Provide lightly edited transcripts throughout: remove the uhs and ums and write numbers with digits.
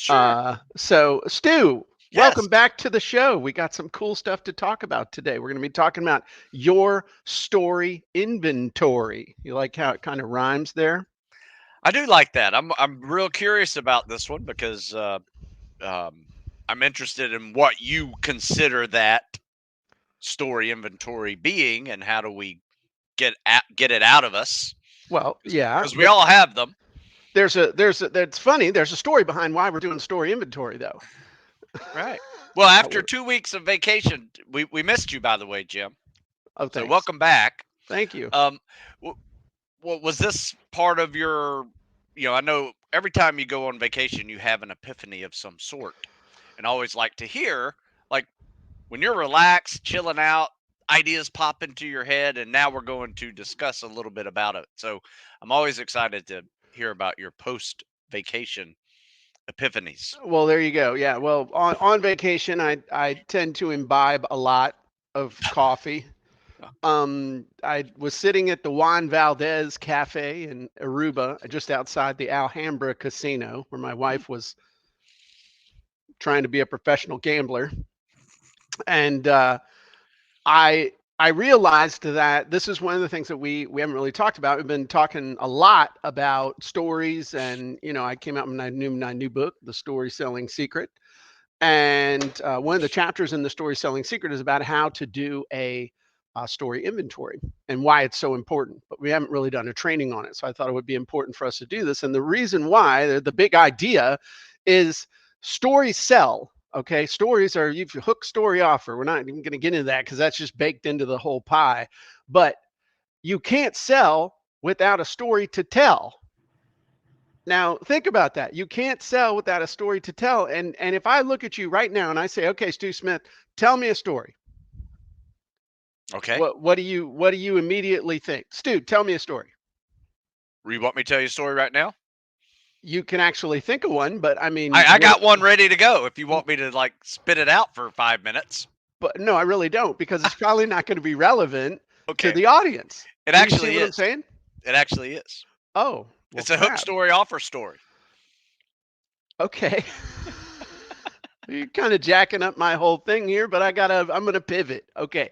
Sure. So Stu, Yes. welcome back to the show. We got some cool stuff to talk about today. We're going to be talking about your story inventory. You like how it kind of rhymes there? I do like that. I'm real curious about this one because um, I'm interested in what you consider that story inventory being, and how do we get it out of us? Well, yeah, Because we all have them. that's funny. There's a story behind why we're doing story inventory though. Right. Well, after We're, 2 weeks of vacation, we missed you, by the way, Jim. oh, So thanks. welcome back. Thank you. Um, what was this part of your? I know every time you go on vacation, you have an epiphany of some sort, and I always like to hear, like, when you're relaxed, chilling out, ideas pop into your head, and now we're going to discuss a little bit about it. So I'm always excited to hear about your post vacation epiphanies. Well, there you go. Yeah. Well, on vacation, I tend to imbibe a lot of coffee. I was sitting at the Juan Valdez Cafe in Aruba, just outside the Alhambra Casino, where my Mm. wife was trying to be a professional gambler, and I realized that this is one of the things that we haven't really talked about. We've been talking a lot about stories, and I came out with my new book, The Story Selling Secret, and one of the chapters in The Story Selling Secret is about how to do a story inventory and why it's so important. But we haven't really done a training on it, so I thought it would be important for us to do this. And the reason why, the big idea, is stories sell. Okay, stories are, if you hook story offer. We're not even going to get into that because that's just baked into the whole pie. But you can't sell without a story to tell. Now, think about that. You can't sell without a story to tell. And if I look at you right now and I say, "Okay, Stu Smith, tell me a story." Okay. What do you immediately think? "Stu, tell me a story." You want me to tell you a story right now? You can actually think of one, but I mean, I what got one ready to go if you want me to, like, spit it out for 5 minutes. but no, I really don't because it's probably not going to be relevant to Okay. the audience. It Do you see actually what I'm is. saying? It actually is. Oh, well, It's a hook crap. story, offer story. Okay. You're kind of jacking up my whole thing here, but I'm going to pivot. Okay.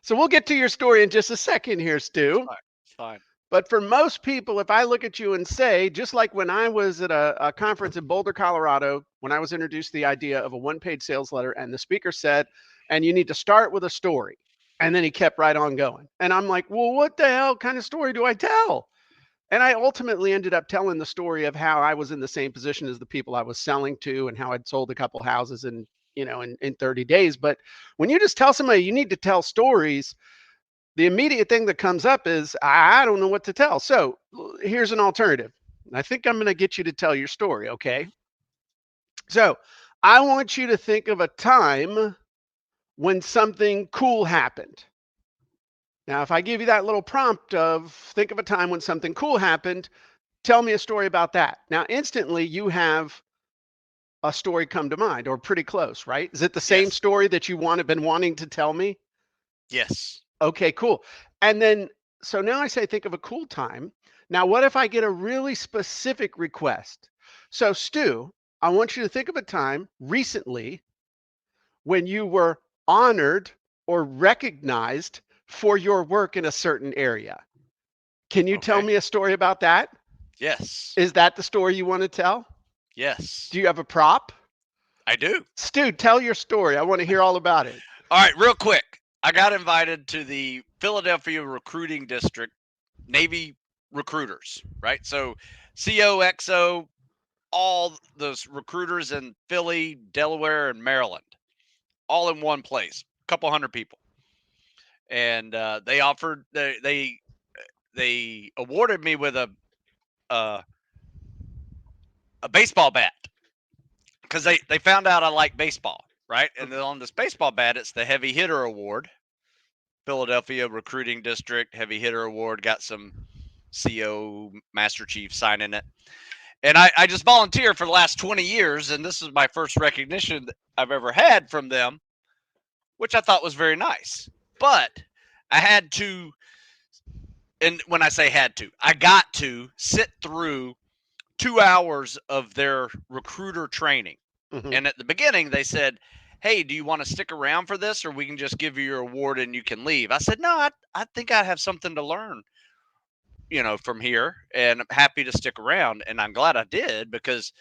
So we'll get to your story in just a second here, It's Stu. fine. It's fine. But for most people, if I look at you and say, just like when I was at a conference in Boulder, Colorado, when I was introduced to the idea of a one-page sales letter, and the speaker said, and you need to start with a story. And then he kept right on going. And I'm like, well, what the hell kind of story do I tell? And I ultimately ended up telling the story of how I was in the same position as the people I was selling to and how I'd sold a couple houses in 30 days. But when you just tell somebody you need to tell stories, the immediate thing that comes up is I don't know what to tell. So here's an alternative. I think I'm going to get you to tell your story. Okay. So I want you to think of a time when something cool happened. Now, if I give you that little prompt of think of a time when something cool happened, tell me a story about that. Now, instantly you have a story come to mind or pretty close, right? Is it the same Yes. story that been wanting to tell me? Yes. Okay, cool. And then, so now I say, think of a cool time. Now, what if I get a really specific request? So, Stu, I want you to think of a time recently when you were honored or recognized for your work in a certain area. Can you tell Okay. me a story about that? Yes. Is that the story you want to tell? Yes. Do you have a prop? I do. Stu, tell your story. I want to hear all about it. All right, real quick. I got invited to the Philadelphia Recruiting District Navy recruiters, right? So COXO, all those recruiters in Philly, Delaware, and Maryland, all in one place, a couple hundred people. And they offered they awarded me with a, a baseball bat because they found out I like baseball, right? And then on this baseball bat, it's the heavy hitter award. Philadelphia Recruiting District Heavy Hitter Award, got some CO Master Chief signing it. And I just volunteered for the last 20 years, and this is my first recognition that I've ever had from them, which I thought was very nice. But I had to, and when I say had to, I got to sit through 2 hours of their recruiter training. Mhm. And at the beginning, they said, "Hey, do you want to stick around for this, or we can just give you your award and you can leave?" I said, "No, I think I have something to learn, from here, and I'm happy to stick around." And I'm glad I did, because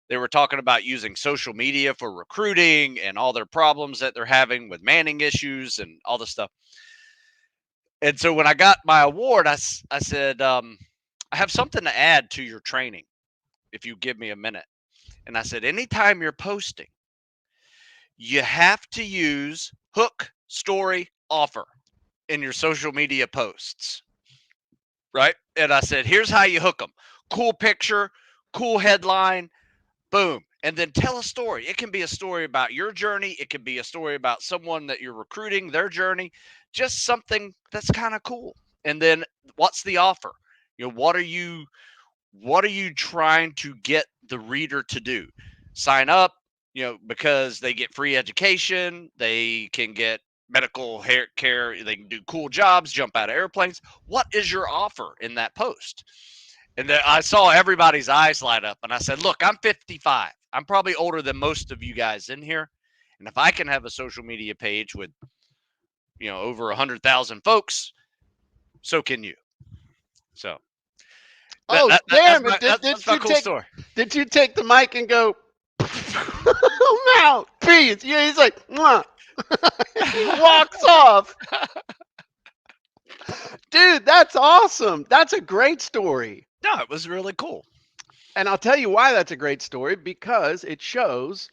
they were talking about using social media for recruiting and all their problems that they're having with manning issues and all this stuff. And so when I got my award, I said, "I have something to add to your training if you give me a minute." And I said, "Anytime you're posting, you have to use hook, story, offer in your social media posts." Right. And I said, "Here's how you hook them: cool picture, cool headline, boom. And then tell a story. It can be a story about your journey, it can be a story about someone that you're recruiting, their journey, just something that's kind of cool. And then what's the offer? What are you trying to get the reader to do? Sign up, because they get free education, they can get medical hair care, they can do cool jobs, jump out of airplanes. What is your offer in that post?" And then I saw everybody's eyes light up, and I said, "Look, I'm 55. I'm probably older than most of you guys in here. And if I can have a social media page with, over 100,000 folks, so can you." So that, Oh, that, that that's Jeremy, my did, that's, did that's my you cool take story. did you take the mic and go mouthpiece? Yeah, he's like, mwah. He walks off. Dude, that's awesome. That's a great story. No, it was really cool. And I'll tell you why that's a great story, because it shows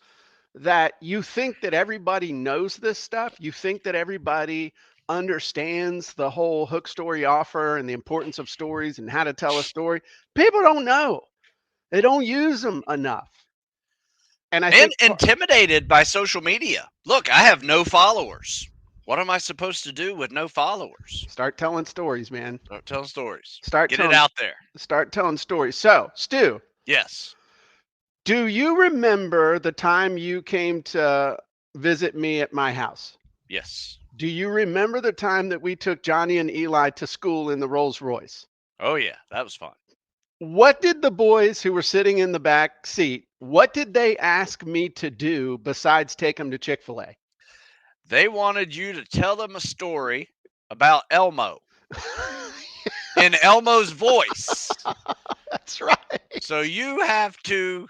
that you think that everybody knows this stuff. You think that everybody understands the whole hook, story, offer and the importance of stories and how to tell a story. People don't know. They don't use them enough. And I And think intimidated by social media. Look, I have no followers. What am I supposed to do with no followers? start telling stories, man. Start telling stories. Start Get it telling out there. start telling stories. So, Stu, Yes. do you remember the time you came to visit me at my house? Yes. Do you remember the time that we took Johnny and Eli to school in the Rolls Royce? Oh yeah, that was fun. What did the boys who were sitting in the back seat, what did they ask me to do besides take them to Chick-fil-A? They wanted you to tell them a story about Elmo in Elmo's voice. That's right. So you have to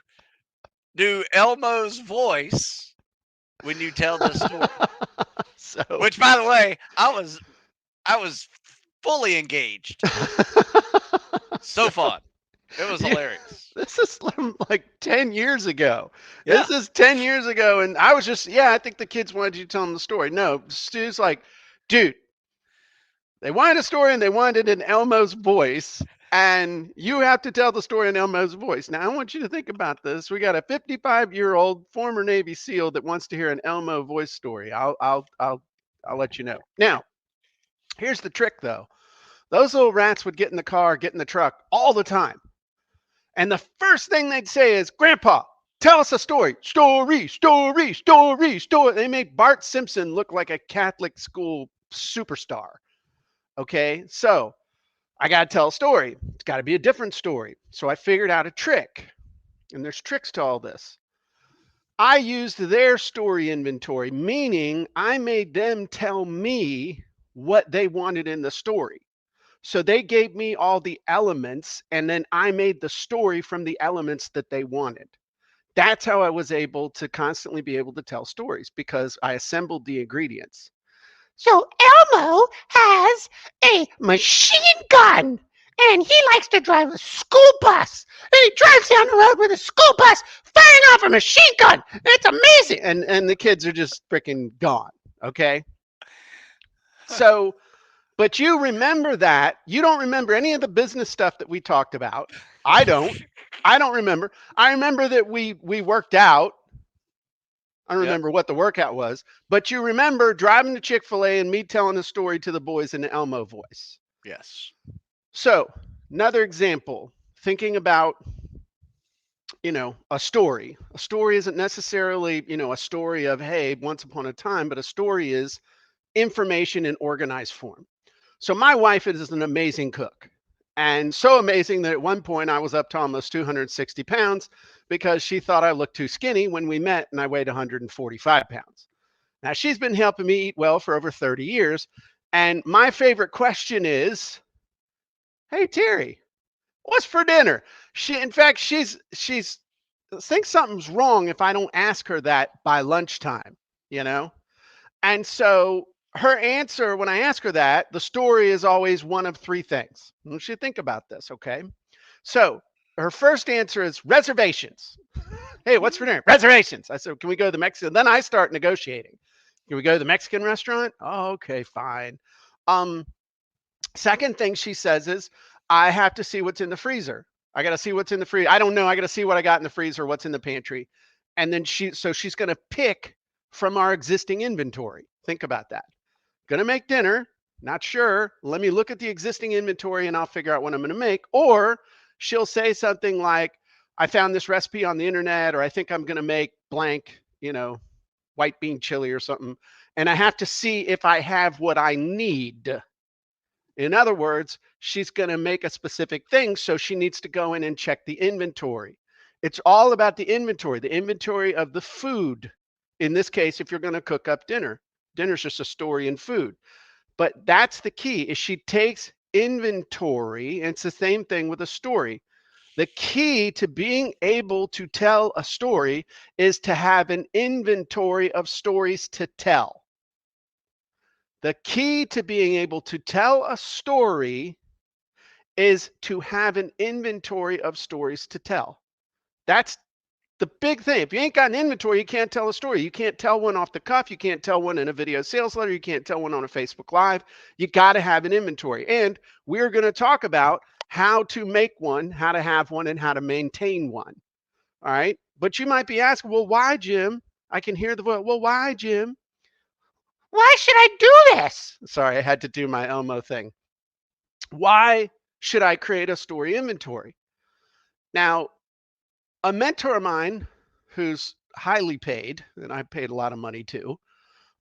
do Elmo's voice when you tell this story. So Which, by the way, I was fully engaged. So fun. It was you- hilarious. this is like 10 years ago. Yeah. This is 10 years ago. And I was just, yeah, I think the kids wanted you to tell them the story. No, Stu's like, dude, they wanted a story and they wanted it in Elmo's voice. And you have to tell the story in Elmo's voice. Now, I want you to think about this. We got a 55-year-old former Navy SEAL that wants to hear an Elmo voice story. I'll let you know. Now, here's the trick, though. Those little rats would get in the car, get in the truck all the time. And the first thing they'd say is, Grandpa, tell us a story. Story, story, story, story. They made Bart Simpson look like a Catholic school superstar. Okay, so I got to tell a story. It's got to be a different story. So I figured out a trick. And there's tricks to all this. I used their story inventory, meaning I made them tell me what they wanted in the story. So they gave me all the elements, and then I made the story from the elements that they wanted. That's how I was able to constantly be able to tell stories, because I assembled the ingredients. So Elmo has a machine gun, and he likes to drive a school bus. And he drives down the road with a school bus firing off a machine gun. It's amazing. And the kids are just freaking gone. Okay. So, but you remember that. You don't remember any of the business stuff that we talked about. I don't. I don't remember. I remember that we worked out. I don't Yep. remember what the workout was, but you remember driving to Chick-fil-A and me telling a story to the boys in the Elmo voice. Yes. So, another example, thinking about, a story. A story isn't necessarily, a story of, hey, once upon a time, but a story is information in organized form. So my wife is an amazing cook. And so amazing that at one point I was up to almost 260 pounds because she thought I looked too skinny when we met and I weighed 145 pounds. Now, she's been helping me eat well for over 30 years. And my favorite question is, hey, Terry, what's for dinner? In fact, she's thinks something's wrong if I don't ask her that by lunchtime, you know? And so her answer when I ask her that, the story is always one of three things. You should think about this, okay? So her first answer is reservations. Hey, what's for dinner? Reservations. I said, can we go to the Mexican? Then I start negotiating. Can we go to the Mexican restaurant? Oh, okay, fine. Second thing she says is, I have to see what's in the freezer. I got to see what's in the freezer. I don't know. I got to see what I got in the freezer, what's in the pantry. And then she's going to pick from our existing inventory. Think about that. Going to make dinner. Not sure. Let me look at the existing inventory and I'll figure out what I'm going to make. Or she'll say something like, I found this recipe on the internet, or I think I'm going to make blank, white bean chili or something. And I have to see if I have what I need. In other words, she's going to make a specific thing, so she needs to go in and check the inventory. It's all about the inventory of the food. In this case, if you're going to cook up dinner, dinner's just a story in food. But that's the key, is she takes inventory, and it's the same thing with a story. The key to being able to tell a story is to have an inventory of stories to tell. The key to being able to tell a story is to have an inventory of stories to tell. That's the big thing. If you ain't got an inventory, you can't tell a story. You can't tell one off the cuff. You can't tell one in a video sales letter. You can't tell one on a Facebook Live. You got to have an inventory. And we're going to talk about how to make one, how to have one, and how to maintain one. All right. But you might be asking, well, why, Jim? I can hear the voice. Well, why, Jim? Why should I do this? Sorry, I had to do my Elmo thing. Why should I create a story inventory? Now, a mentor of mine who's highly paid, and I paid a lot of money too,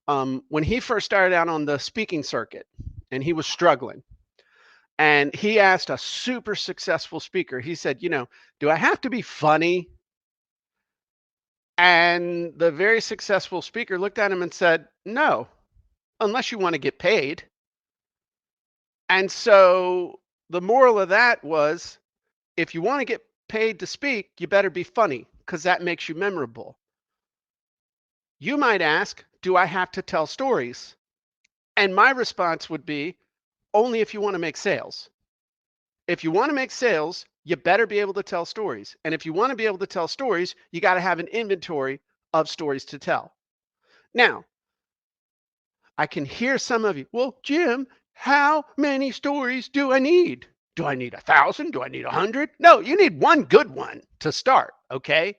when he first started out on the speaking circuit and he was struggling, and he asked a super successful speaker, he said, do I have to be funny? And the very successful speaker looked at him and said, no, unless you want to get paid. And so the moral of that was, if you want to get paid to speak, you better be funny, because that makes you memorable. You might ask, do I have to tell stories? And my response would be, only if you want to make sales. If you want to make sales, you better be able to tell stories. And if you want to be able to tell stories, you got to have an inventory of stories to tell. Now, I can hear some of you, well, Jim, how many stories do I need? Do I need 1,000? Do I need 100? No, you need one good one to start, okay?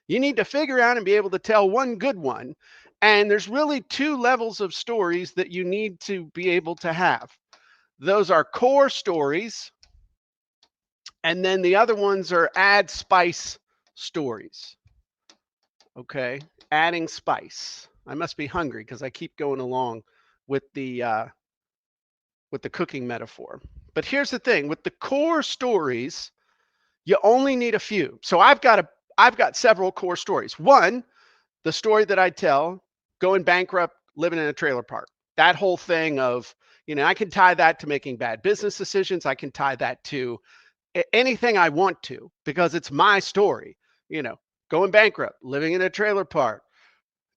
You need to figure out and be able to tell one good one. And there's really two levels of stories that you need to be able to have. Those are core stories, and then the other ones are add spice stories. Okay, adding spice. I must be hungry because I keep going along with the cooking metaphor. But here's the thing, with the core stories, you only need a few. So I've got several core stories. One, the story that I tell, going bankrupt, living in a trailer park. That whole thing of, I can tie that to making bad business decisions. I can tie that to anything I want to, because it's my story. Going bankrupt, living in a trailer park,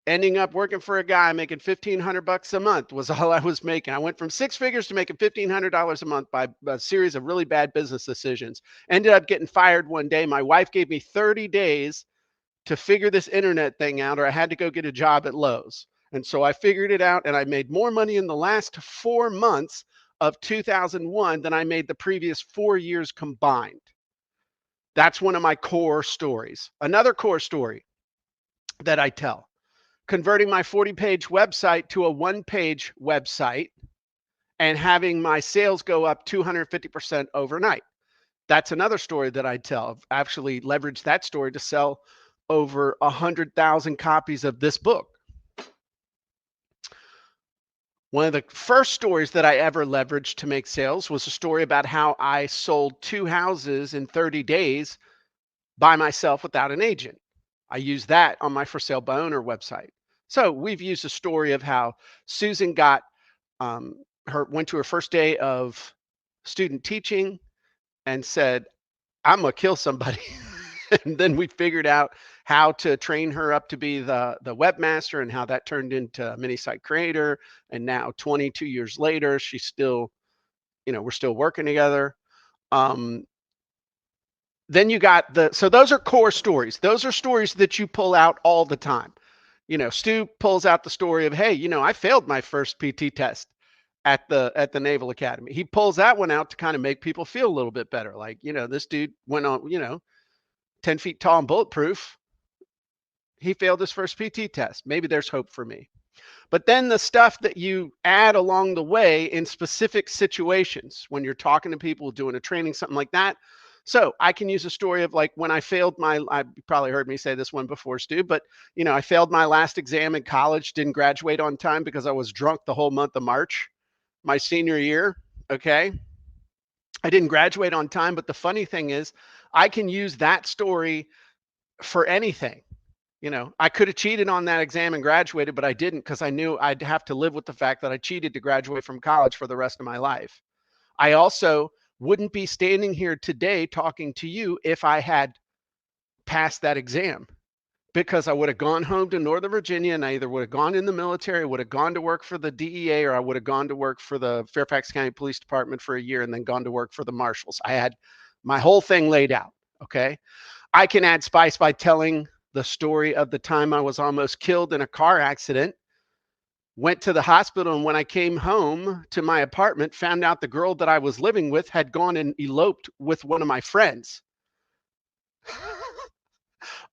ending up working for a guy making $1,500 a month was all I was making. I went from 6 figures to making $1,500 a month by a series of really bad business decisions. Ended up getting fired one day. My wife gave me 30 days to figure this internet thing out, or I had to go get a job at Lowe's. And so I figured it out, and I made more money in the last 4 months of 2001 than I made the previous 4 years combined. That's one of my core stories. Another core story that I tell, converting my 40-page website to a 1-page website and having my sales go up 250% overnight. That's another story that I tell. I've actually leveraged that story to sell over 100,000 copies of this book. One of the first stories that I ever leveraged to make sales was a story about how I sold 2 houses in 30 days by myself without an agent. I use that on my For Sale by Owner website. So we've used a story of how Susan got went to her first day of student teaching and said, "I'm gonna kill somebody." And then we figured out how to train her up to be the webmaster and how that turned into a mini site creator. And now 22 years later, she's still, we're still working together. Um, then you got so those are core stories. Those are stories that you pull out all the time. Stu pulls out the story of, hey, I failed my first PT test at the Naval Academy. He pulls that one out to kind of make people feel a little bit better. Like, this dude went on, 10 feet tall and bulletproof. He failed his first PT test. Maybe there's hope for me. But then the stuff that you add along the way in specific situations, when you're talking to people, doing a training, something like that. So I can use a story of like when I failed you probably heard me say this one before, Stu, but I failed my last exam in college, didn't graduate on time because I was drunk the whole month of March, my senior year. Okay. I didn't graduate on time, but the funny thing is I can use that story for anything. I could have cheated on that exam and graduated, but I didn't because I knew I'd have to live with the fact that I cheated to graduate from college for the rest of my life. I also wouldn't be standing here today talking to you if I had passed that exam, because I would have gone home to Northern Virginia and I either would have gone in the military, would have gone to work for the DEA, or I would have gone to work for the Fairfax County Police Department for a year and then gone to work for the marshals. I had my whole thing laid out. Okay. I can add spice by telling the story of the time I was almost killed in a car accident, went to the hospital, and when I came home to my apartment, found out the girl that I was living with had gone and eloped with one of my friends.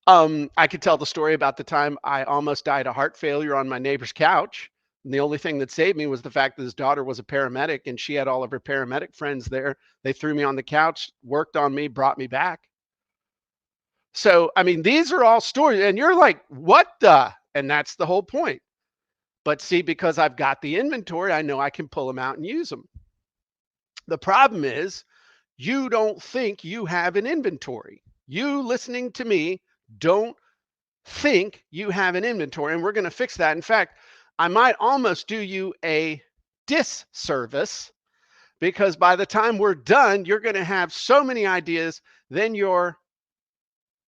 I could tell the story about the time I almost died of heart failure on my neighbor's couch. And the only thing that saved me was the fact that his daughter was a paramedic and she had all of her paramedic friends there. They threw me on the couch, worked on me, brought me back. So, I mean, these are all stories, and you're like, what the? And that's the whole point. But see, because I've got the inventory, I know I can pull them out and use them. The problem is you don't think you have an inventory. You listening to me don't think you have an inventory, and we're going to fix that. In fact, I might almost do you a disservice, because by the time we're done, you're going to have so many ideas, then your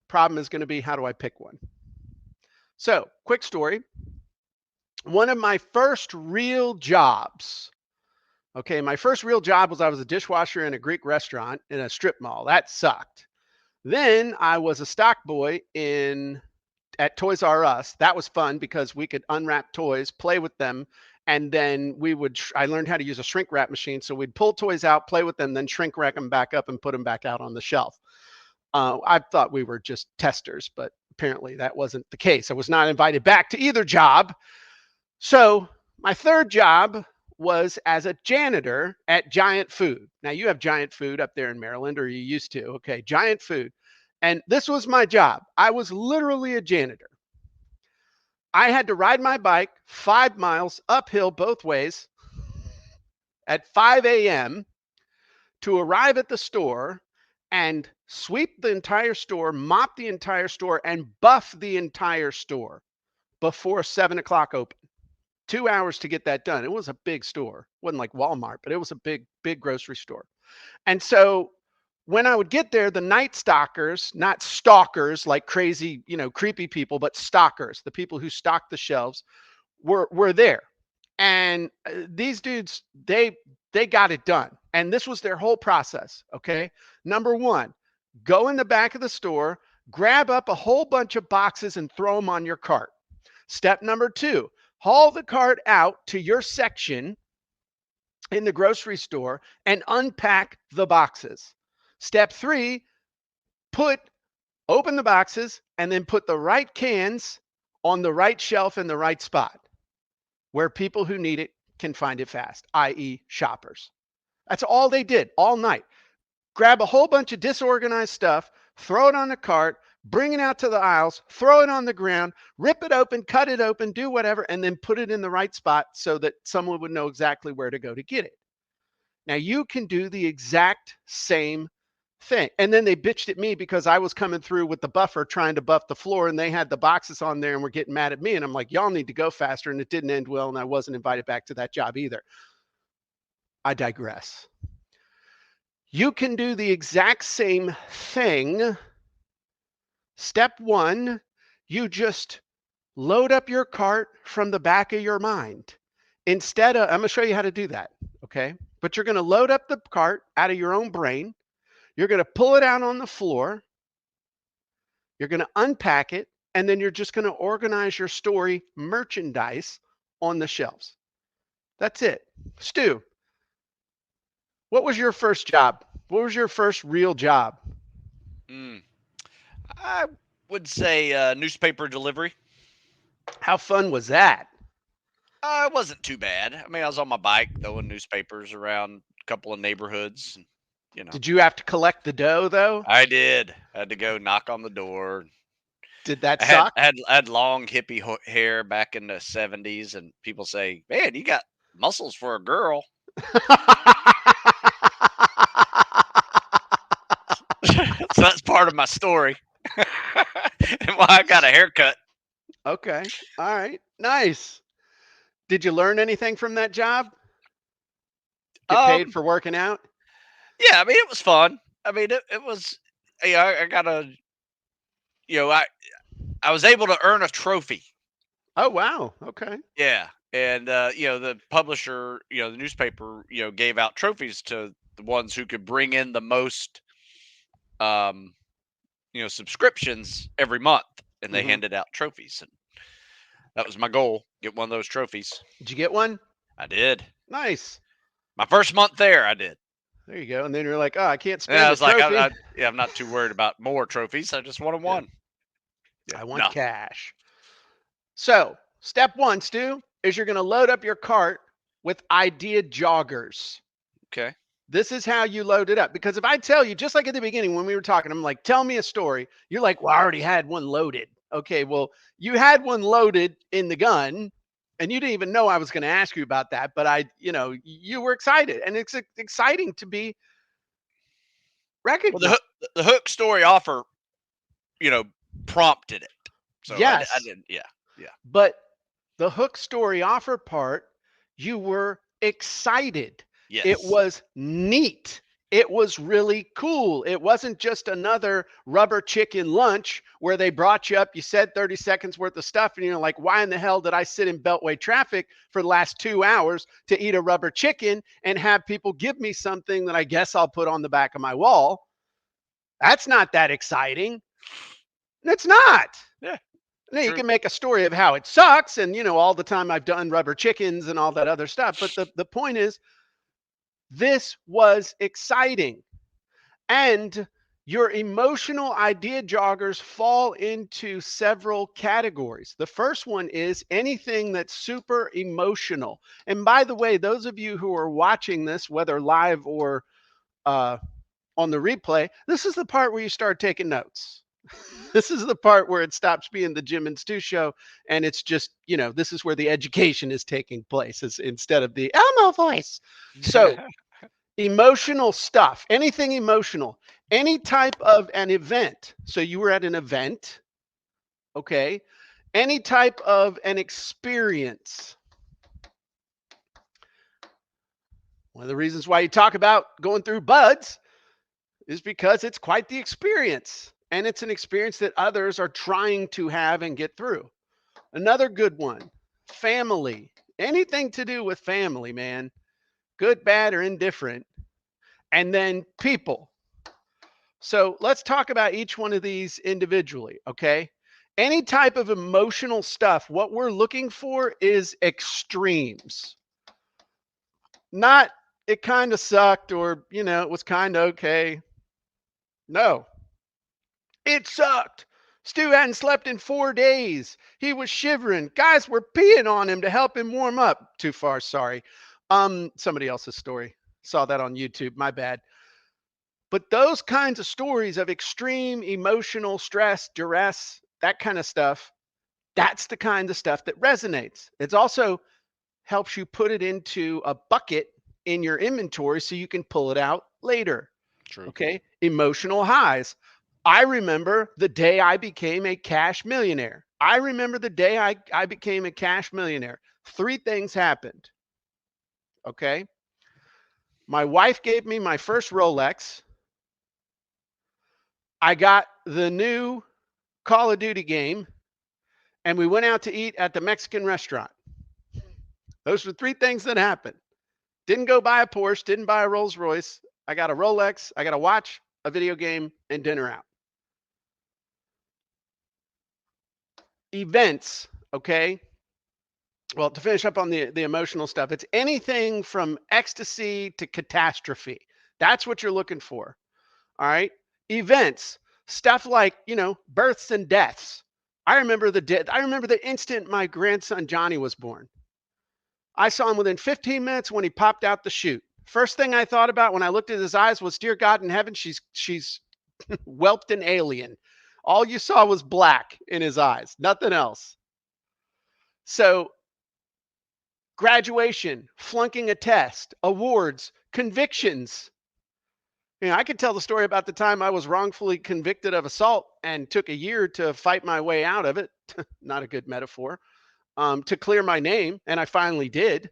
problem is going to be, how do I pick one? So, quick story. One of my first real jobs, okay, my first real job was I was a dishwasher in a Greek restaurant in a strip mall. That sucked. Then I was a stock boy at Toys R Us. That was fun because we could unwrap toys, play with them, and then I learned how to use a shrink wrap machine. So we'd pull toys out, play with them, then shrink wrap them back up and put them back out on the shelf. I thought we were just testers, but apparently that wasn't the case. I was not invited back to either job. So my third job was as a janitor at Giant Food. Now you have Giant Food up there in Maryland, or you used to. Okay, Giant Food. And this was my job. I was literally a janitor. I had to ride my bike 5 miles uphill both ways at 5 a.m. to arrive at the store and sweep the entire store, mop the entire store, and buff the entire store before 7 o'clock open. 2 hours to get that done. It was a big store. It wasn't like Walmart, but it was a big, big grocery store. And so when I would get there, the night stalkers, not stalkers like crazy, creepy people, but stalkers, the people who stocked the shelves, were there. And these dudes, they got it done. And this was their whole process. Okay. Number one, go in the back of the store, grab up a whole bunch of boxes and throw them on your cart. Step number two, haul the cart out to your section in the grocery store and unpack the boxes. Step three, open the boxes and then put the right cans on the right shelf in the right spot where people who need it can find it fast, i.e. shoppers. That's all they did all night. Grab a whole bunch of disorganized stuff, throw it on the cart, bring it out to the aisles, throw it on the ground, rip it open, cut it open, do whatever, and then put it in the right spot so that someone would know exactly where to go to get it. Now you can do the exact same thing. And then they bitched at me because I was coming through with the buffer trying to buff the floor, and they had the boxes on there and were getting mad at me. And I'm like, y'all need to go faster. And it didn't end well. And I wasn't invited back to that job either. I digress. You can do the exact same thing. Step one, you just load up your cart from the back of your mind. Instead of, I'm going to show you how to do that. Okay. But you're going to load up the cart out of your own brain. You're going to pull it out on the floor. You're going to unpack it. And then you're just going to organize your story merchandise on the shelves. That's it. Stu, what was your first job? What was your first real job? I would say newspaper delivery. How fun was that? It wasn't too bad. I mean, I was on my bike throwing newspapers around a couple of neighborhoods. And, you know, Did you have to collect the dough though? I did. I had to go knock on the door. Did that I had, suck? I had long hippie hair back in the 70s, and people say, "Man, you got muscles for a girl." So that's part of my story. And why I got a haircut. Okay. All right. Nice. Did you learn anything from that job? Get paid for working out? Yeah, I mean, it was fun. I mean, it was, I got a, I was able to earn a trophy. Oh, wow. Okay. Yeah. And, the publisher, the newspaper, gave out trophies to the ones who could bring in the most, subscriptions every month. And they handed out trophies. And that was my goal, get one of those trophies. Did you get one? I did. Nice. My first month there, I did. There you go. And then you're like, oh, I can't spend And I a was like, trophy. I'm not too worried about more trophies. I just wanted one. I want cash. So step one, Stu, is you're going to load up your cart with idea joggers. Okay. This is how you load it up. Because if I tell you, just like at the beginning when we were talking, I'm like, tell me a story. You're like, well, I already had one loaded. Okay, well, you had one loaded in the gun, and you didn't even know I was going to ask you about that. But you were excited, and it's exciting to be recognized. Well, the hook story offer, prompted it. So yes, I didn't. Yeah. But the hook story offer part, you were excited. Yes. It was neat. It was really cool. It wasn't just another rubber chicken lunch where they brought you up, you said 30 seconds worth of stuff, and you're like, why in the hell did I sit in Beltway traffic for the last 2 hours to eat a rubber chicken and have people give me something that I guess I'll put on the back of my wall? That's not that exciting. It's not. Yeah. Now, you can make a story of how it sucks and, all the time I've done rubber chickens and all that other stuff. But the point is, this was exciting. And your emotional idea joggers fall into several categories. The first one is anything that's super emotional. And by the way, those of you who are watching this, whether live or on the replay, this is the part where you start taking notes. This is the part where it stops being the Jim and Stu show, and it's just, this is where the education is taking place instead of the Elmo voice. So emotional stuff, anything emotional, any type of an event. So you were at an event, okay? Any type of an experience. One of the reasons why you talk about going through buds is because it's quite the experience. And it's an experience that others are trying to have and get through. Another good one, family. Anything to do with family, man. Good, bad, or indifferent. And then people. So let's talk about each one of these individually, okay? Any type of emotional stuff, what we're looking for is extremes. Not it kind of sucked or, it was kind of okay. No. It sucked. Stu hadn't slept in 4 days. He was shivering. Guys were peeing on him to help him warm up. Too far, sorry. Somebody else's story. Saw that on YouTube. My bad. But those kinds of stories of extreme emotional stress, duress, that kind of stuff, that's the kind of stuff that resonates. It's also helps you put it into a bucket in your inventory so you can pull it out later. True. Okay. Emotional highs. I remember the day I became a cash millionaire. I remember the day I became a cash millionaire. Three things happened. Okay. My wife gave me my first Rolex. I got the new Call of Duty game, and we went out to eat at the Mexican restaurant. Those were three things that happened. Didn't go buy a Porsche, didn't buy a Rolls Royce. I got a Rolex, I got a watch, a video game, and dinner out. Events, okay? Well, to finish up on the emotional stuff, it's anything from ecstasy to catastrophe. That's what you're looking for. All right? Events, stuff like, births and deaths. I remember the instant my grandson Johnny was born. I saw him within 15 minutes when he popped out the chute. First thing I thought about when I looked at his eyes was, dear God in heaven, she's whelped an alien. All you saw was black in his eyes, nothing else. So graduation, flunking a test, awards, convictions. I could tell the story about the time I was wrongfully convicted of assault and took a year to fight my way out of it. Not a good metaphor. To clear my name, and I finally did.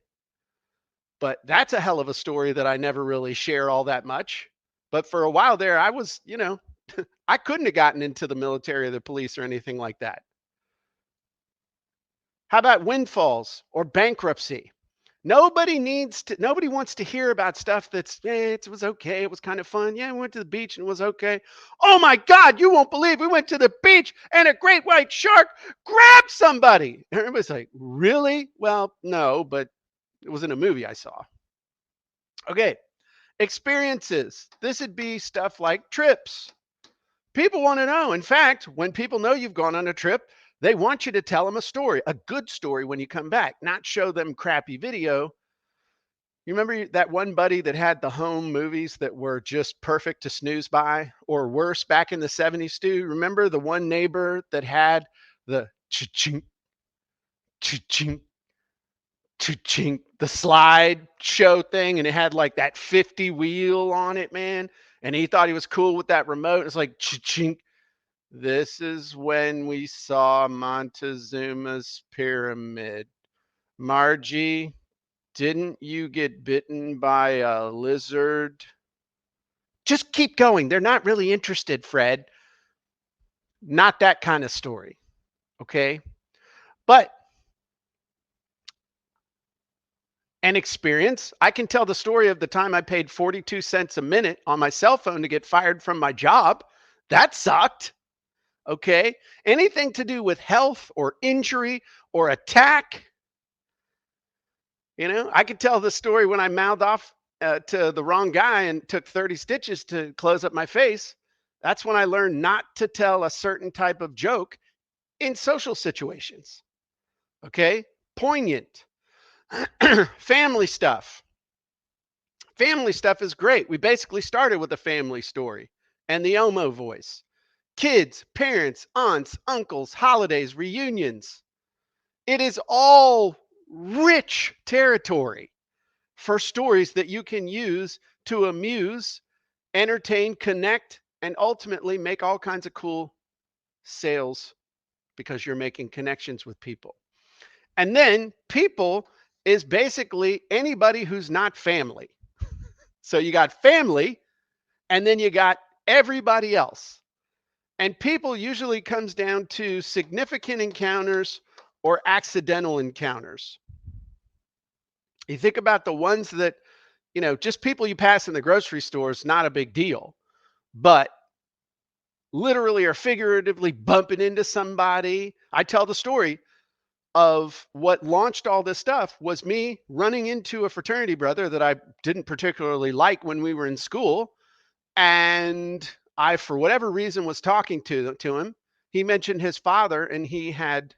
But that's a hell of a story that I never really share all that much. But for a while there, I was, I couldn't have gotten into the military or the police or anything like that. How about windfalls or bankruptcy? Nobody wants to hear about stuff that's, it was okay, it was kind of fun. Yeah, we went to the beach and it was okay. Oh my God, you won't believe we went to the beach and a great white shark grabbed somebody. And everybody's like, really? Well, no, but it was in a movie I saw. Okay, experiences. This would be stuff like trips. People want to know. In fact, when people know you've gone on a trip, they want you to tell them a story, a good story when you come back, not show them crappy video. You remember that one buddy that had the home movies that were just perfect to snooze by, or worse back in the 70s, Stu? Remember the one neighbor that had the cha-chink, cha-chink, cha-chink, the slide show thing, and it had like that 50 wheel on it, man? And he thought he was cool with that remote. It's like cha-chink. This is when we saw Montezuma's pyramid. Margie, didn't you get bitten by a lizard? Just keep going. They're not really interested, Fred. Not that kind of story. Okay. But an experience, I can tell the story of the time I paid 42 cents a minute on my cell phone to get fired from my job. That sucked. Okay. Anything to do with health or injury or attack. I could tell the story when I mouthed off to the wrong guy and took 30 stitches to close up my face. That's when I learned not to tell a certain type of joke in social situations. Okay. Poignant. Family stuff. Family stuff is great. We basically started with a family story and the Elmo voice. Kids, parents, aunts, uncles, holidays, reunions. It is all rich territory for stories that you can use to amuse, entertain, connect, and ultimately make all kinds of cool sales because you're making connections with people. And then people is basically anybody who's not family. So you got family, and then you got everybody else. And people usually comes down to significant encounters or accidental encounters. You think about the ones that, just people you pass in the grocery store is not a big deal, but literally or figuratively bumping into somebody. I tell the story of what launched all this stuff was me running into a fraternity brother that I didn't particularly like when we were in school. And I, for whatever reason, was talking to him. He mentioned his father, and he had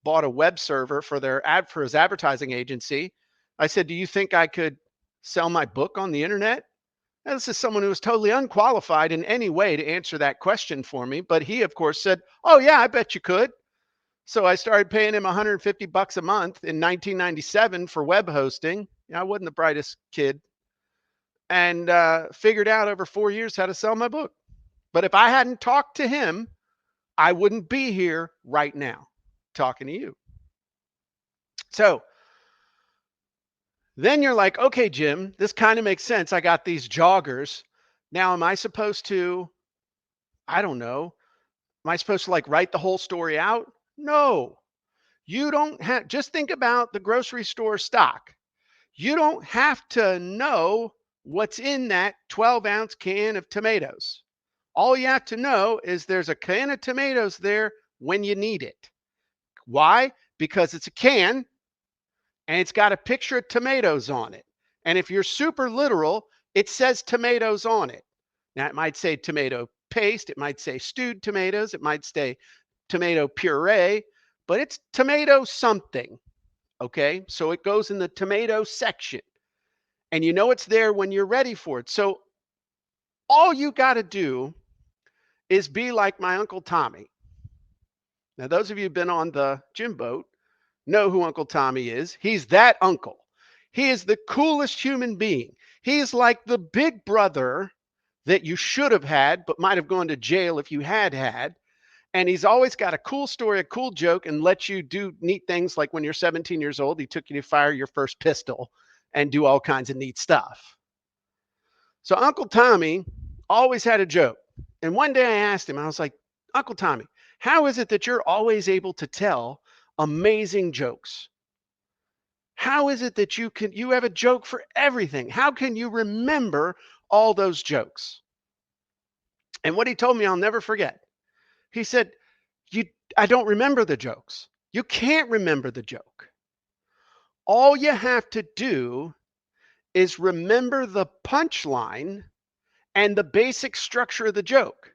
bought a web server for his advertising agency. I said, do you think I could sell my book on the internet? Now, this is someone who was totally unqualified in any way to answer that question for me. But he, of course, said, "Oh, yeah, I bet you could." So I started paying him $150 a month in 1997 for web hosting. I wasn't the brightest kid, and figured out over 4 years how to sell my book. But if I hadn't talked to him, I wouldn't be here right now talking to you. So then you're like, okay, Jim, this kind of makes sense. I got these joggers. Now, am I supposed to, I don't know, am I supposed to like write the whole story out? No, you don't have, just think about the grocery store stock. You don't have to know what's in that 12-ounce can of tomatoes. All you have to know is there's a can of tomatoes there when you need it. Why? Because it's a can and it's got a picture of tomatoes on it. And if you're super literal, it says tomatoes on it. Now, it might say tomato paste, it might say stewed tomatoes, it might say tomato puree, but it's tomato something. Okay, so it goes in the tomato section, and you know it's there when you're ready for it. So all you got to do is be like my Uncle Tommy. Now, those of you who've been on the gym boat know who Uncle Tommy is. He's that uncle. He is the coolest human being. He is like the big brother that you should have had, but might have gone to jail if you had had. And he's always got a cool story, a cool joke, and lets you do neat things like when you're 17 years old, he took you to fire your first pistol and do all kinds of neat stuff. So Uncle Tommy always had a joke. And one day I asked him, I was like, Uncle Tommy, how is it that you're always able to tell amazing jokes? How is it that you have a joke for everything? How can you remember all those jokes? And what he told me, I'll never forget. He said, I don't remember the jokes. You can't remember the joke. All you have to do is remember the punchline and the basic structure of the joke.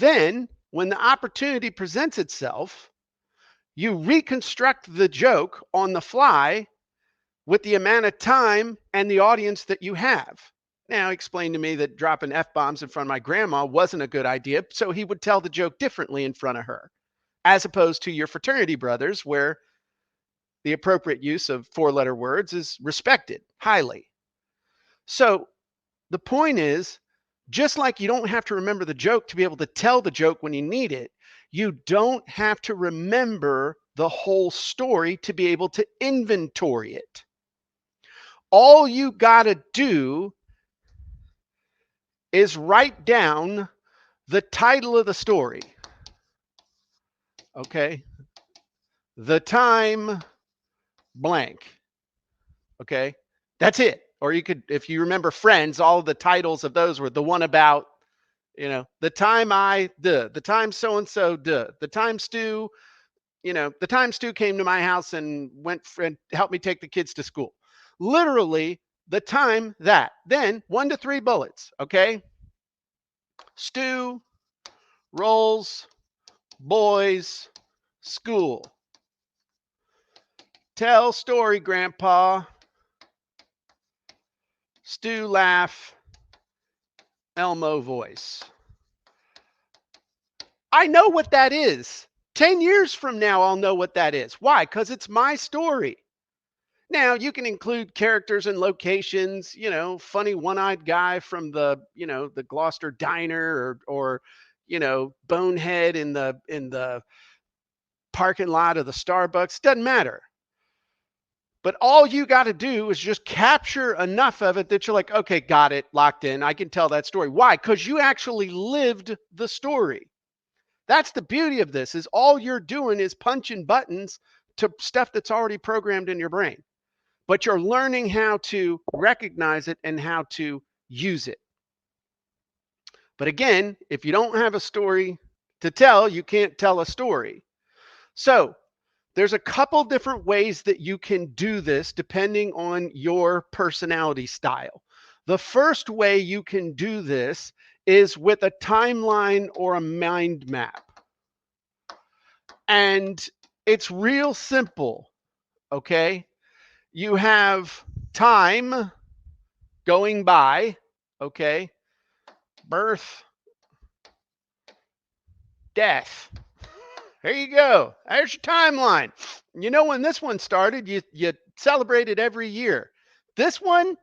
Then, when the opportunity presents itself, you reconstruct the joke on the fly with the amount of time and the audience that you have. Now, explain to me that dropping F-bombs in front of my grandma wasn't a good idea, so he would tell the joke differently in front of her, as opposed to your fraternity brothers, where the appropriate use of four-letter words is respected highly. So the point is, just like you don't have to remember the joke to be able to tell the joke when you need it, you don't have to remember the whole story to be able to inventory it. All you got to do is write down the title of the story. Okay. The time blank. Okay. That's it. Or you could, if you remember Friends, all of the titles of those were the one about, the time the time so-and-so, the time Stu, the time Stu came to my house and went and helped me take the kids to school. Literally the time that. Then 1 to 3 bullets. Okay. Stu rolls boys school. Tell story, Grandpa. Stu laugh. Elmo voice. I know what that is. 10 years from now, I'll know what that is. Why? Because it's my story. Now, you can include characters and locations, funny one-eyed guy from the Gloucester Diner or bonehead in the parking lot of the Starbucks. Doesn't matter. But all you got to do is just capture enough of it that you're like, okay, got it, locked in. I can tell that story. Why? Because you actually lived the story. That's the beauty of this, is all you're doing is punching buttons to stuff that's already programmed in your brain. But you're learning how to recognize it and how to use it. But again, if you don't have a story to tell, you can't tell a story. So there's a couple different ways that you can do this depending on your personality style. The first way you can do this is with a timeline or a mind map. And it's real simple, okay? You have time going by, Okay. Birth, death. There you go. There's your timeline. You know, when this one started, you celebrated every year. This one,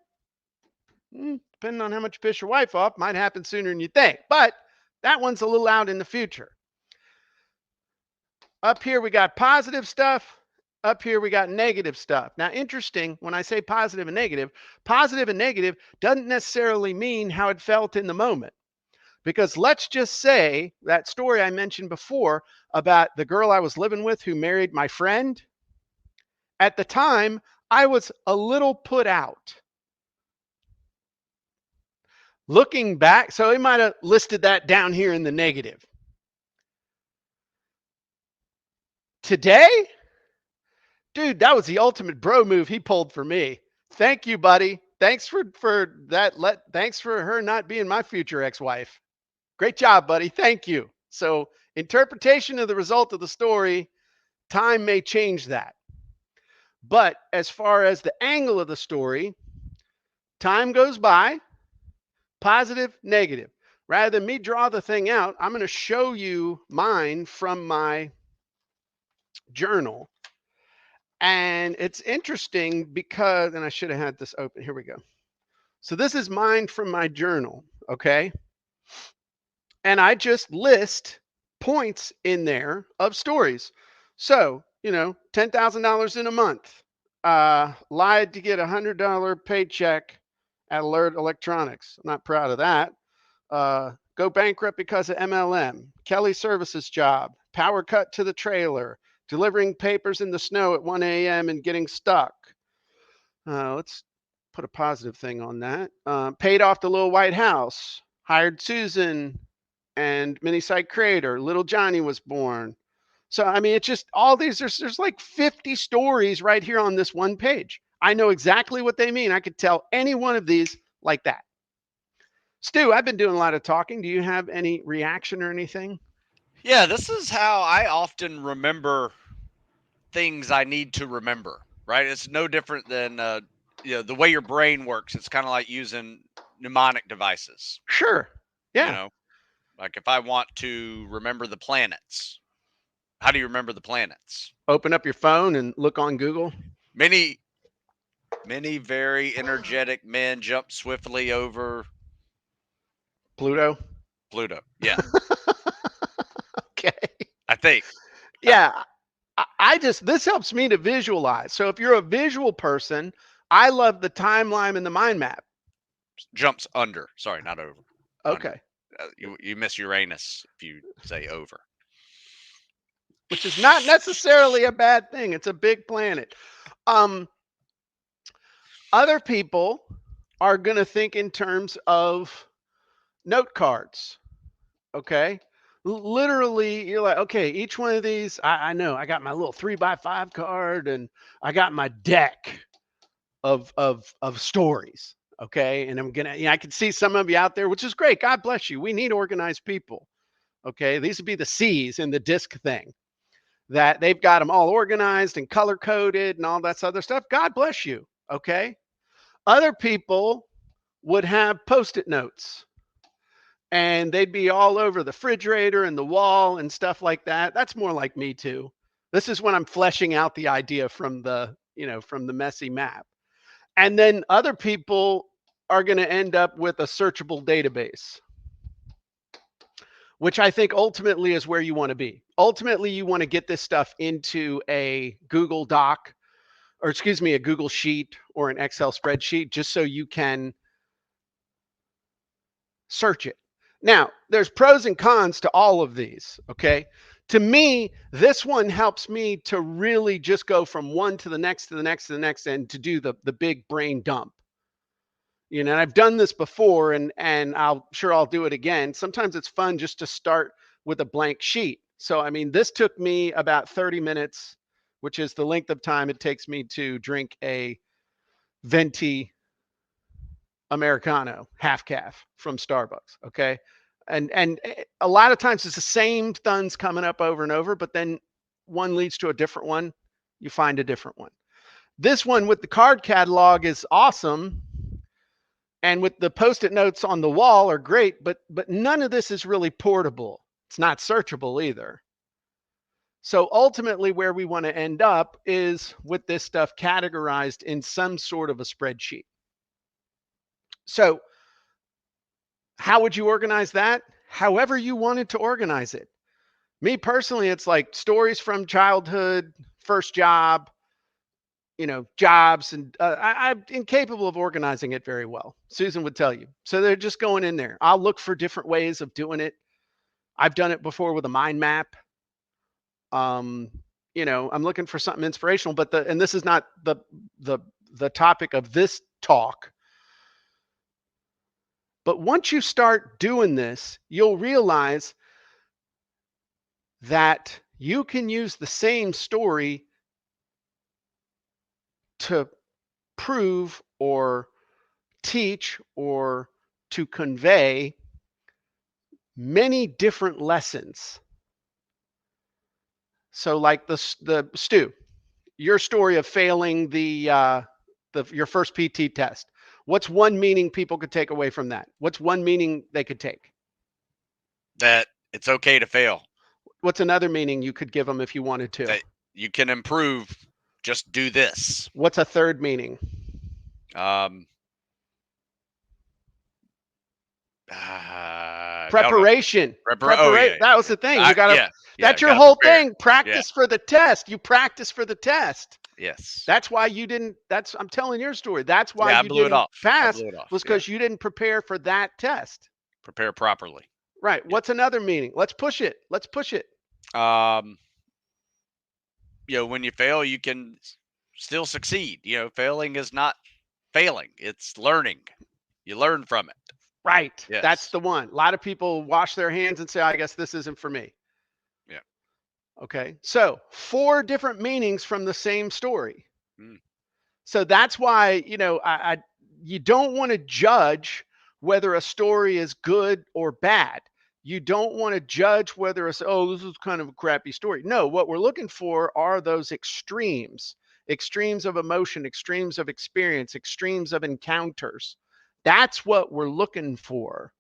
depending on how much you piss your wife off, might happen sooner than you think. But that one's a little out in the future. Up here, we got positive stuff. Up here, we got negative stuff. Now, interesting, when I say positive and negative doesn't necessarily mean how it felt in the moment. Because let's just say that story I mentioned before about the girl I was living with who married my friend. At the time, I was a little put out. Looking back, so he might have listed that down here in the negative. Today, dude, that was the ultimate bro move he pulled for me. Thank you, buddy. Thanks for that. Thanks for her not being my future ex-wife. Great job, buddy. Thank you. So, interpretation of the result of the story, time may change that. But as far as the angle of the story, time goes by, positive, negative. Rather than me draw the thing out, I'm going to show you mine from my journal. And it's interesting because, and I should have had this open. Here we go. So this is mine from my journal. Okay. And I just list points in there of stories. So, you know, $10,000 in a month, lied to get $100 paycheck at Alert Electronics. I'm not proud of that. Go bankrupt because of MLM, Kelly Services job, power cut to the trailer, delivering papers in the snow at 1 a.m. and getting stuck. Let's put a positive thing on that. Paid off the little white house, hired Susan and mini site creator. Little Johnny was born. So, I mean, it's just all these, there's like 50 stories right here on this one page. I know exactly what they mean. I could tell any one of these like that. Stu, I've been doing a lot of talking. Do you have any reaction or anything? Yeah, this is how I often remember things I need to remember, right? It's no different than the way your brain works. It's kind of like using mnemonic devices. Sure. Yeah. You know, like if I want to remember the planets, how do you remember the planets? Open up your phone and look on Google. Many very energetic men jump swiftly over Pluto. Yeah. Okay. I think. Yeah. I just, this helps me to visualize. So if you're a visual person, I love the timeline and the mind map. Jumps under. Sorry, not over. Okay. You miss Uranus if you say over. Which is not necessarily a bad thing. It's a big planet. Other people are going to think in terms of note cards. Okay. Literally, you're like, okay, each one of these, I know I got my little 3x5 card and I got my deck of stories. Okay. And I'm going to, I can see some of you out there, which is great. God bless you. We need organized people. Okay. These would be the C's in the disc thing, that they've got them all organized and color coded and all that other stuff. God bless you. Okay. Other people would have Post-it notes and they'd be all over the refrigerator and the wall and stuff like that. That's more like me too. This is when I'm fleshing out the idea from the, from the messy map. And then other people are going to end up with a searchable database, which I think ultimately is where you want to be. Ultimately, you want to get this stuff into a Google Doc, or excuse me, a Google Sheet or an Excel spreadsheet, just so you can search it. Now, there's pros and cons to all of these, okay? To me, this one helps me to really just go from one to the next, to the next, to the next, and to do the big brain dump. And I've done this before, and I'll do it again. Sometimes it's fun just to start with a blank sheet. So, I mean, this took me about 30 minutes, which is the length of time it takes me to drink a venti Americano half calf from Starbucks. Okay. And a lot of times it's the same thuns coming up over and over, but then one leads to a different one. You find a different one. This one with the card catalog is awesome. And with the Post-it notes on the wall are great, but none of this is really portable. It's not searchable either. So ultimately where we want to end up is with this stuff categorized in some sort of a spreadsheet. So how would you organize that? However you wanted to organize it. Me personally, it's like stories from childhood, first job, jobs, and I'm incapable of organizing it very well. Susan would tell you. So they're just going in there. I'll look for different ways of doing it. I've done it before with a mind map. I'm looking for something inspirational, and this is not the topic of this talk. But once you start doing this, you'll realize that you can use the same story to prove or teach or to convey many different lessons. So like the Stu, your story of failing your first PT test. What's one meaning people could take away from that? What's one meaning they could take? That it's okay to fail. What's another meaning you could give them if you wanted to? That you can improve. Just do this. What's a third meaning? Preparation. That was the thing. You gotta. That's your whole thing. Practice for the test. You practice for the test. Yes. That's why you didn't. I'm telling your story. That's why you didn't pass. Was because you didn't prepare for that test. Prepare properly. Right. Yeah. What's another meaning? Let's push it. When you fail, you can still succeed. Failing is not failing. It's learning. You learn from it. Right. Yes. That's the one. A lot of people wash their hands and say, I guess this isn't for me. Yeah. Okay. So 4 different meanings from the same story. So that's why, you don't want to judge whether a story is good or bad. You don't want to judge whether this is kind of a crappy story. No, what we're looking for are those extremes of emotion, extremes of experience, extremes of encounters. That's what we're looking for.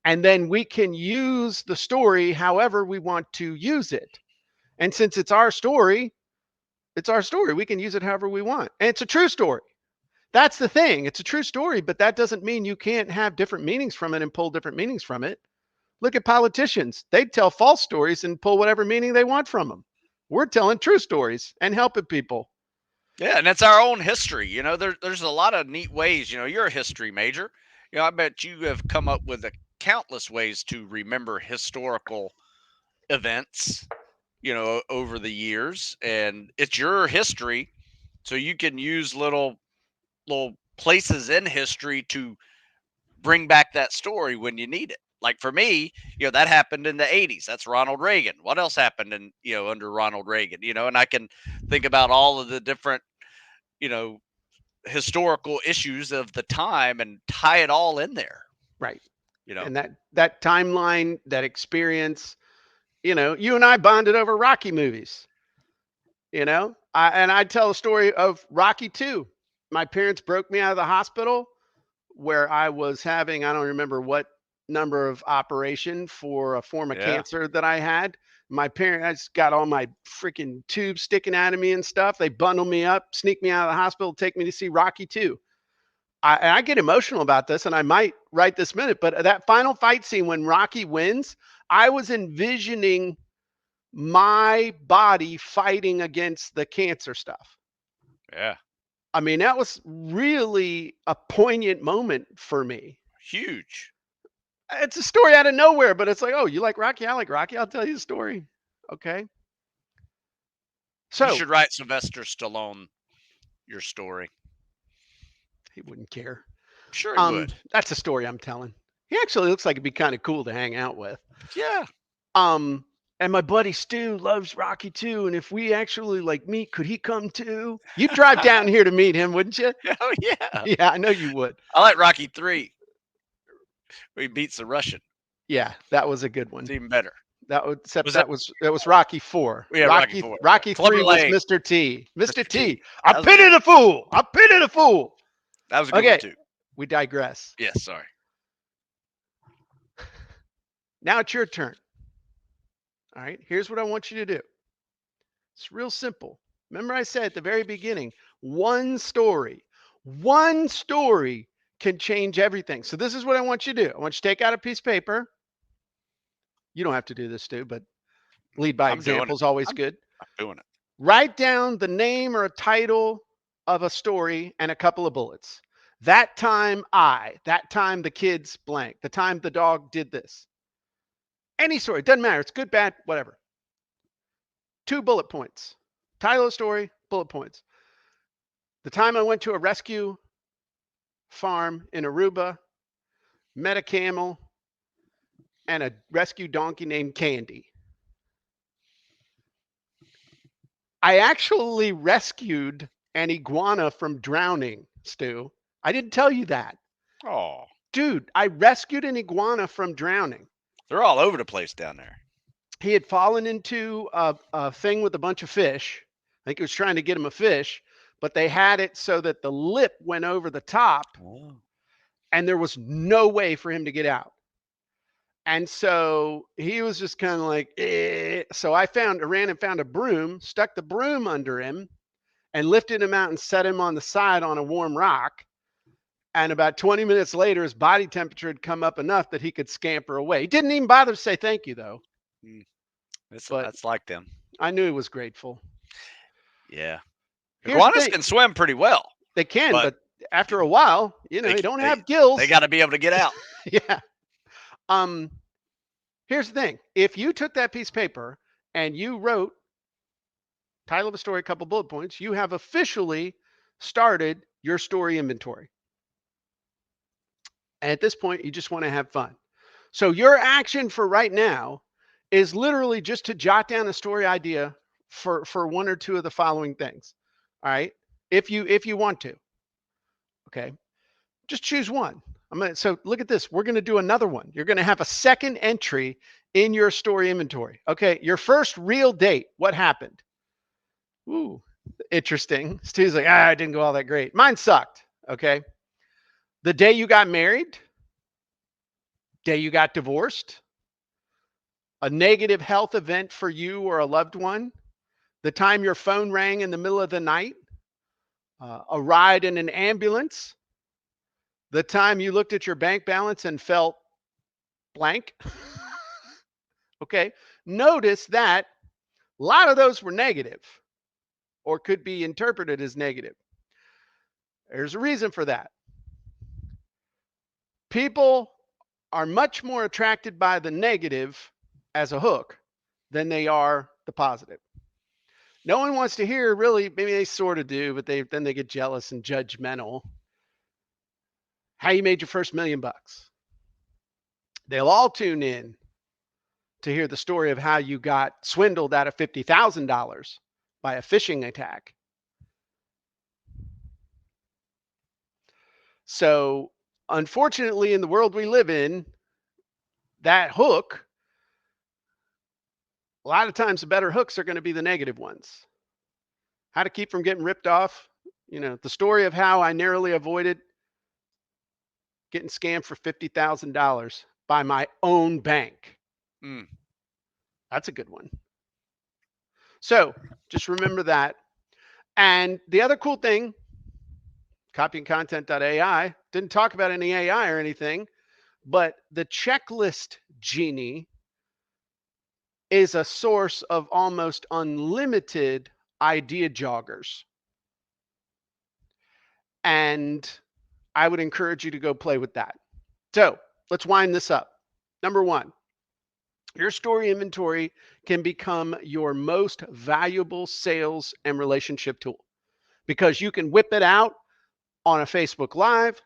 And then we can use the story however we want to use it. And since it's our story, we can use it however we want. And it's a true story. That's the thing. It's a true story, but that doesn't mean you can't have different meanings from it and pull different meanings from it. Look at politicians. They tell false stories and pull whatever meaning they want from them. We're telling true stories and helping people. Yeah, and it's our own history. There's a lot of neat ways. You're a history major. I bet you have come up with countless ways to remember historical events, over the years. And it's your history. So you can use little places in history to bring back that story when you need it. Like for me, that happened in the 80s. That's Ronald Reagan. What else happened under Ronald Reagan? And I can think about all of the different, historical issues of the time and tie it all in there. Right. And that timeline, that experience, you and I bonded over Rocky movies. I tell a story of Rocky 2. My parents broke me out of the hospital where I was having, I don't remember what number of operation for a form of cancer that I had. My parents got all my freaking tubes sticking out of me and stuff. They bundled me up, sneak me out of the hospital, take me to see Rocky 2. I get emotional about this, and I might right this minute, but that final fight scene when Rocky wins, I was envisioning my body fighting against the cancer stuff. Yeah. I mean, that was really a poignant moment for me. Huge. It's a story out of nowhere, but it's like, oh, you like Rocky? I like Rocky. I'll tell you the story. Okay. So you should write Sylvester Stallone your story. He wouldn't care. Sure he would. That's a story I'm telling. He actually looks like it'd be kind of cool to hang out with. Yeah. And my buddy Stu loves Rocky too. And if we actually meet, could he come too? You'd drive down here to meet him, wouldn't you? Oh yeah. Yeah, I know you would. I like Rocky 3. Where he beats the Russian. Yeah, that was a good one. It's even better. That was Rocky 4. Yeah, Rocky 4. Rocky 3 was Mr. T. Mr. T. I pity the fool. That was a good one too. We digress. Yes, sorry. Now it's your turn. All right, here's what I want you to do. It's real simple. Remember I said at the very beginning, one story can change everything. So this is what I want you to do. I want you to take out a piece of paper. You don't have to do this, Stu, but lead by I'm doing example is it. always good. I'm doing it. Write down the name or a title of a story and a couple of bullets. That time that time the kids blank, the time the dog did this. Any story, doesn't matter. It's good, bad, whatever. 2 bullet points. Title of the story, bullet points. The time I went to a rescue farm in Aruba, met a camel and a rescue donkey named Candy. I actually rescued an iguana from drowning, Stu. I didn't tell you that. Oh, Dude, I rescued an iguana from drowning. they're all over the place down there. He had fallen into a thing with a bunch of fish. I think he was trying to get him a fish, but they had it so that the lip went over the top Oh. and there was no way for him to get out. And so he was just kind of like, eh. So I ran and found a broom, stuck the broom under him and lifted him out and set him on the side on a warm rock. And about 20 minutes later, his body temperature had come up enough that he could scamper away. He didn't even bother to say thank you, though. But That's like them. I knew he was grateful. Yeah. Here's the Iguanas thing. can swim pretty well. They can, but after a while, you know, they don't have gills. They got to be able to get out. Yeah. Here's the thing. If you took that piece of paper and you wrote title of a story, a couple bullet points, you have officially started your story inventory. And at this point, you just want to have fun. So your action for right now is literally just to jot down a story idea for one or two of the following things. All right. If you want to. Okay. Just choose one. So look at this. We're going to do another one. You're going to have a second entry in your story inventory. Okay. Your first real date. What happened? Ooh, interesting. Stu's like, I didn't go all that great. Mine sucked. Okay. The day you got married, day you got divorced, a negative health event for you or a loved one, the time your phone rang in the middle of the night, a ride in an ambulance, the time you looked at your bank balance and felt blank. Okay. Notice that a lot of those were negative or could be interpreted as negative. There's a reason for that. People are much more attracted by the negative as a hook than they are the positive. No one wants to hear, really, maybe they sort of do, but then they get jealous and judgmental. How you made your first $1 million. They'll all tune in to hear the story of how you got swindled out of $50,000 by a phishing attack. So unfortunately, in the world we live in, that hook, a lot of times the better hooks are going to be the negative ones. How to keep from getting ripped off. You know, the story of how I narrowly avoided getting scammed for $50,000 by my own bank. That's a good one. So just remember that. And the other cool thing, copyandcontent.ai didn't talk about any AI or anything, but the checklist genie is a source of almost unlimited idea joggers. And I would encourage you to go play with that. So let's wind this up. Number one, your story inventory can become your most valuable sales and relationship tool because you can whip it out on a Facebook Live.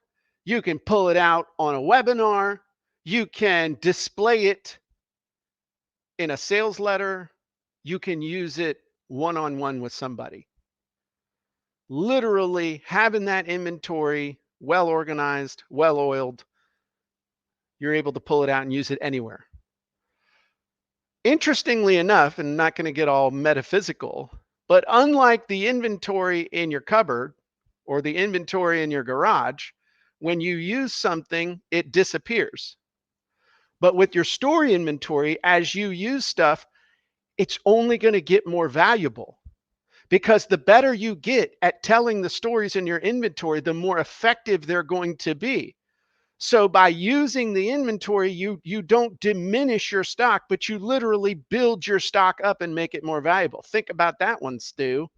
You can pull it out on a webinar. You can display it in a sales letter. You can use it one-on-one with somebody. Literally having that inventory well organized, well oiled, you're able to pull it out and use it anywhere. Interestingly enough, and not going to get all metaphysical, but unlike the inventory in your cupboard or the inventory in your garage, when you use something, it disappears. But with your story inventory, as you use stuff, it's only going to get more valuable, because the better you get at telling the stories in your inventory, the more effective they're going to be. So by using the inventory, you don't diminish your stock, but you literally build your stock up and make it more valuable. Think about that one, Stu.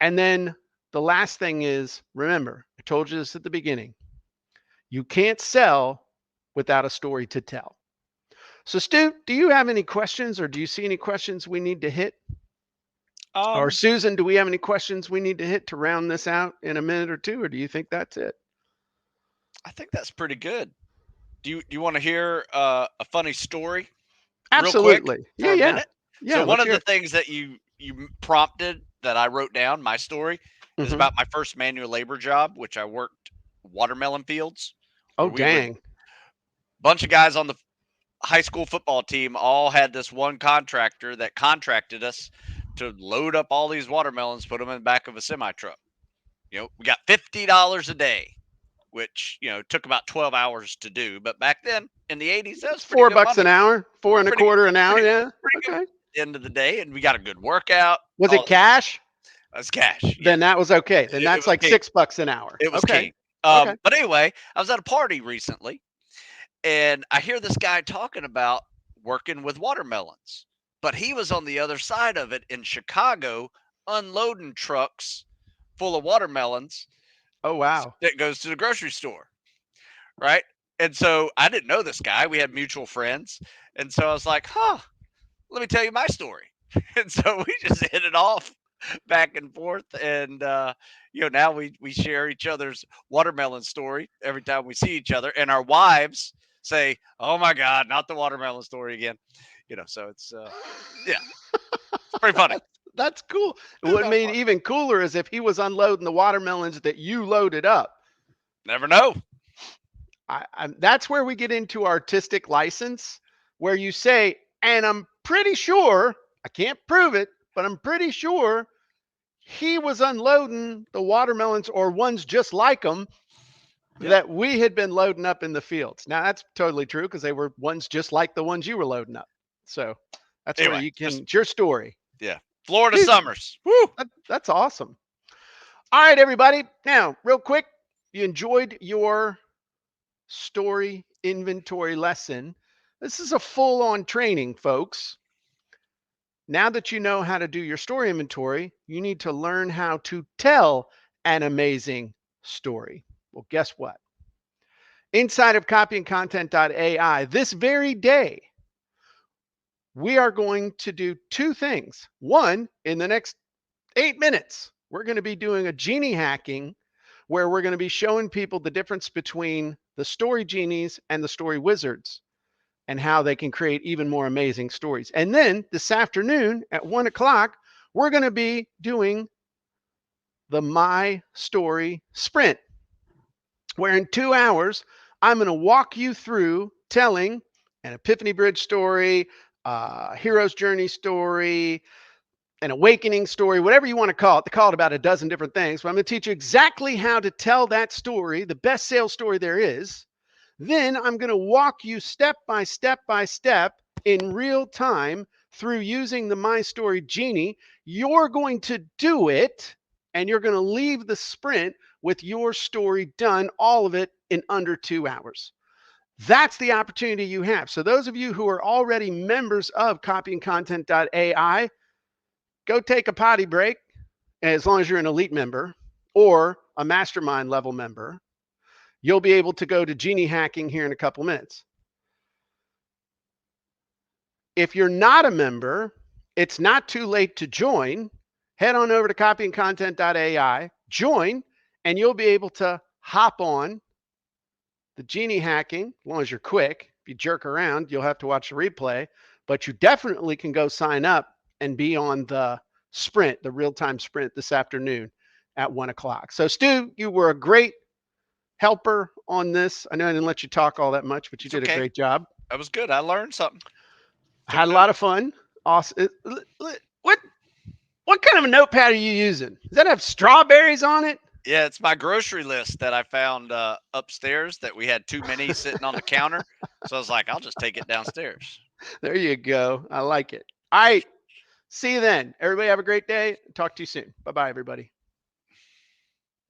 And then the last thing is, remember, I told you this at the beginning, you can't sell without a story to tell. So Stu, do you have any questions, or do you see any questions we need to hit? Or Susan, do we have any questions we need to hit to round this out in a minute or two, or do you think that's it? I think that's pretty good. Do you want to hear a funny story? Absolutely. Real quick for a minute? Yeah. So one of the things that you prompted that I wrote down, my story, is about my first manual labor job, which I worked watermelon fields. Oh, dang. Bunch of guys on the high school football team all had this one contractor that contracted us to load up all these watermelons, put them in the back of a semi truck. You know, we got $50 a day, which, you know, took about 12 hours to do. But back then in the 80s, that was $4 an hour, $4.25 an hour. Yeah. Okay. At the end of the day, and we got a good workout. Was it cash? It was cash. Then that was okay. Then that's like $6 an hour. It was king. But anyway, I was at a party recently, and I hear this guy talking about working with watermelons, but he was on the other side of it in Chicago, unloading trucks full of watermelons. Oh, wow. That goes to the grocery store, right? And so I didn't know this guy. We had mutual friends. And so I was like, let me tell you my story. And so we just hit it off back and forth. And, you know, now we share each other's watermelon story every time we see each other. And our wives say, oh, my God, not the watermelon story again. You know, so it's, yeah, it's pretty funny. That's cool. What made it even cooler is if he was unloading the watermelons that you loaded up. Never know. That's where we get into artistic license, where you say, and I'm pretty sure, I can't prove it, but I'm pretty sure he was unloading the watermelons or ones just like them that we had been loading up in the fields. Now that's totally true, because they were ones just like the ones you were loading up. So that's where you can, it's your story. Yeah. Florida summers. Woo! That's awesome. All right, everybody. Now, real quick, you enjoyed your story inventory lesson. This is a full-on training, folks. Now that you know how to do your story inventory, you need to learn how to tell an amazing story. Well, guess what? Inside of copyandcontent.ai, this very day, we are going to do two things. One, in the next 8 minutes, we're going to be doing a genie hacking, where we're going to be showing people the difference between the story genies and the story wizards, and how they can create even more amazing stories. And then this afternoon at 1 o'clock, we're going to be doing the My Story Sprint, where in 2 hours, I'm going to walk you through telling an Epiphany Bridge story, hero's journey story, an awakening story, whatever you want to call it. They call it about a dozen different things, but I'm going to teach you exactly how to tell that story, the best sales story there is. Then I'm going to walk you step by step by step in real time through using the My Story Genie. You're going to do it, and you're going to leave the sprint with your story done, all of it in under 2 hours. That's the opportunity you have. So those of you who are already members of copyandcontent.ai, go take a potty break, as long as you're an elite member or a mastermind level member. You'll be able to go to Genie Hacking here in a couple minutes. If you're not a member, it's not too late to join. Head on over to copyandcontent.ai, join, and you'll be able to hop on the Genie Hacking, as long as you're quick. If you jerk around, you'll have to watch the replay, but you definitely can go sign up and be on the sprint, the real-time sprint this afternoon at 1 o'clock. So Stu, you were a great helper on this. I know I didn't let you talk all that much, but you did a great job. That was good. I learned something. I had a lot of fun. Awesome. What kind of a notepad are you using? Does that have strawberries on it? Yeah, it's my grocery list that I found upstairs that we had too many sitting on the counter. So I was like, I'll just take it downstairs. There you go. I like it. All right. See you then. Everybody have a great day. Talk to you soon. Bye-bye, everybody.